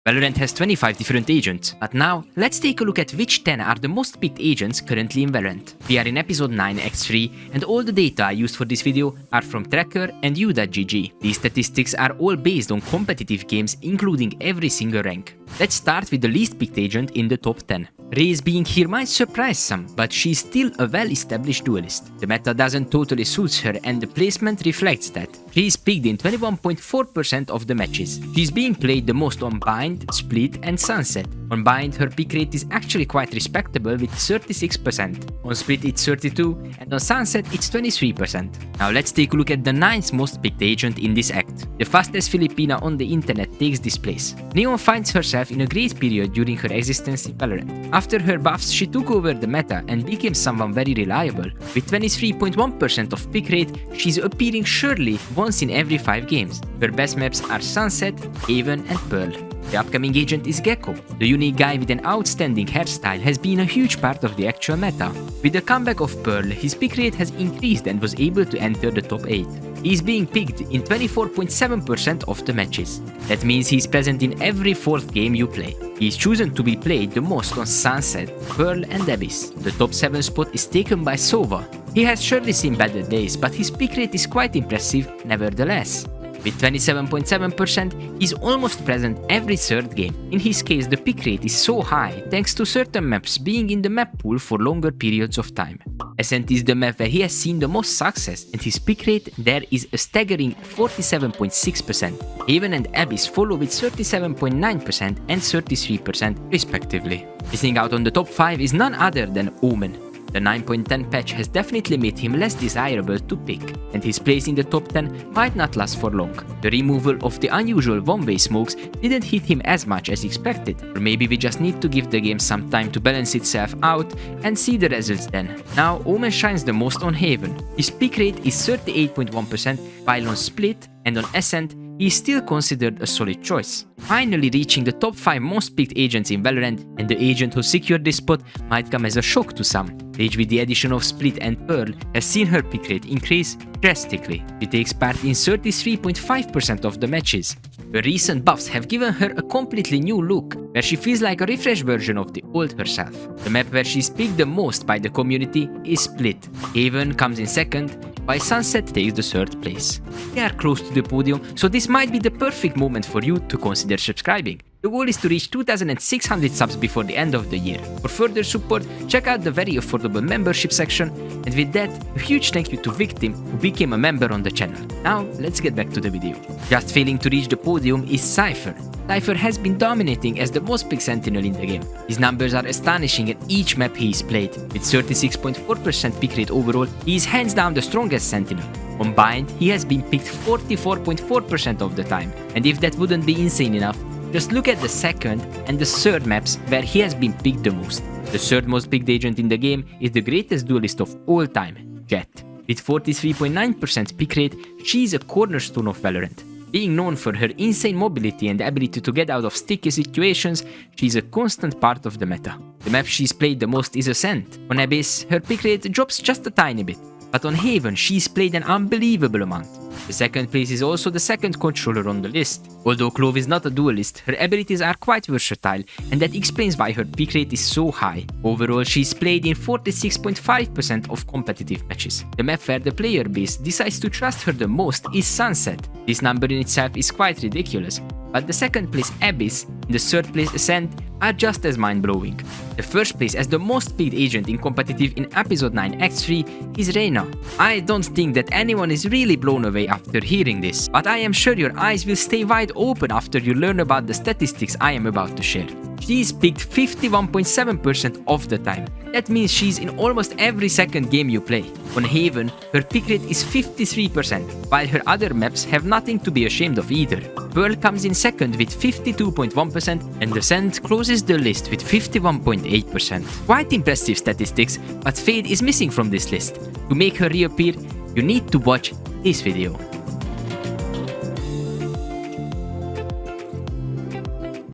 Valorant has 25 different agents, but now let's take a look at which 10 are the most picked agents currently in Valorant. We are in episode 9 X3 and all the data I used for this video are from Tracker and U.GG. These statistics are all based on competitive games including every single rank. Let's start with the least picked agent in the top 10. Raze being here might surprise some, but she's still a well-established duelist. The meta doesn't totally suit her and the placement reflects that. She is picked in 21.4% of the matches. She's being played the most on Bind, Split and Sunset. On Bind her pick rate is actually quite respectable with 36%. On Split it's 32% and on Sunset it's 23%. Now let's take a look at the 9th most picked agent in this act. The fastest Filipina on the internet takes this place. Neon finds herself in a great period during her existence in Valorant. After her buffs, she took over the meta and became someone very reliable. With 23.1% of pick rate, she's appearing surely once in every 5 games. Her best maps are Sunset, Haven and Pearl. The upcoming agent is Gecko. The unique guy with an outstanding hairstyle has been a huge part of the actual meta. With the comeback of Pearl, his pick rate has increased and was able to enter the top 8. He is being picked in 24.7% of the matches. That means he is present in every 4th game you play. He is chosen to be played the most on Sunset, Pearl and Abyss. The top 7 spot is taken by Sova. He has surely seen better days, but his pick rate is quite impressive nevertheless. With 27.7%, he is almost present every 3rd game. In his case, the pick rate is so high thanks to certain maps being in the map pool for longer periods of time. Ascent is the map where he has seen the most success and his pick rate there is a staggering 47.6%. Haven and Abyss follow with 37.9% and 33% respectively. Missing out on the top 5 is none other than Omen. The 9.10 patch has definitely made him less desirable to pick, and his place in the top 10 might not last for long. The removal of the unusual one-way smokes didn't hit him as much as expected, or maybe we just need to give the game some time to balance itself out and see the results then. Now Omen shines the most on Haven. His pick rate is 38.1%, while on Split and on Ascent he is still considered a solid choice. Finally reaching the top 5 most picked agents in Valorant, and the agent who secured this spot might come as a shock to some. Rage with the addition of Split and Pearl has seen her pick rate increase drastically. She takes part in 33.5% of the matches. Her recent buffs have given her a completely new look, where she feels like a refreshed version of the old herself. The map where she's picked the most by the community is Split. Haven comes in 2nd, while Sunset takes the 3rd place. They are close to the podium, so this might be the perfect moment for you to consider subscribing. The goal is to reach 2,600 subs before the end of the year. For further support, check out the very affordable membership section, and with that, a huge thank you to Victim who became a member on the channel. Now, let's get back to the video. Just failing to reach the podium is Cypher. Cypher has been dominating as the most picked sentinel in the game. His numbers are astonishing in each map he is played. With 36.4% pick rate overall, he is hands down the strongest sentinel. On Bind, he has been picked 44.4% of the time, and if that wouldn't be insane enough, just look at the 2nd and the 3rd maps where he has been picked the most. The 3rd most picked agent in the game is the greatest duelist of all time, Jett. With 43.9% pick rate, she is a cornerstone of Valorant. Being known for her insane mobility and ability to get out of sticky situations, she is a constant part of the meta. The map she's played the most is Ascent. On Abyss, her pick rate drops just a tiny bit, but on Haven she's played an unbelievable amount. The 2nd place is also the 2nd controller on the list. Although Clove is not a duelist, her abilities are quite versatile, and that explains why her pick rate is so high. Overall, she's played in 46.5% of competitive matches. The map where the player base decides to trust her the most is Sunset. This number in itself is quite ridiculous, but the 2nd place Abyss and the 3rd place Ascent are just as mind-blowing. The 1st place as the most picked agent in competitive in episode 9 X3 is Reyna. I don't think that anyone is really blown away after hearing this, but I am sure your eyes will stay wide open after you learn about the statistics I am about to share. She is picked 51.7% of the time. That means she's in almost every 2nd game you play. On Haven, her pick rate is 53%, while her other maps have nothing to be ashamed of either. Pearl comes in 2nd with 52.1% and Ascent closes the list with 51.8%. Quite impressive statistics, but Fade is missing from this list. To make her reappear, you need to watch this video.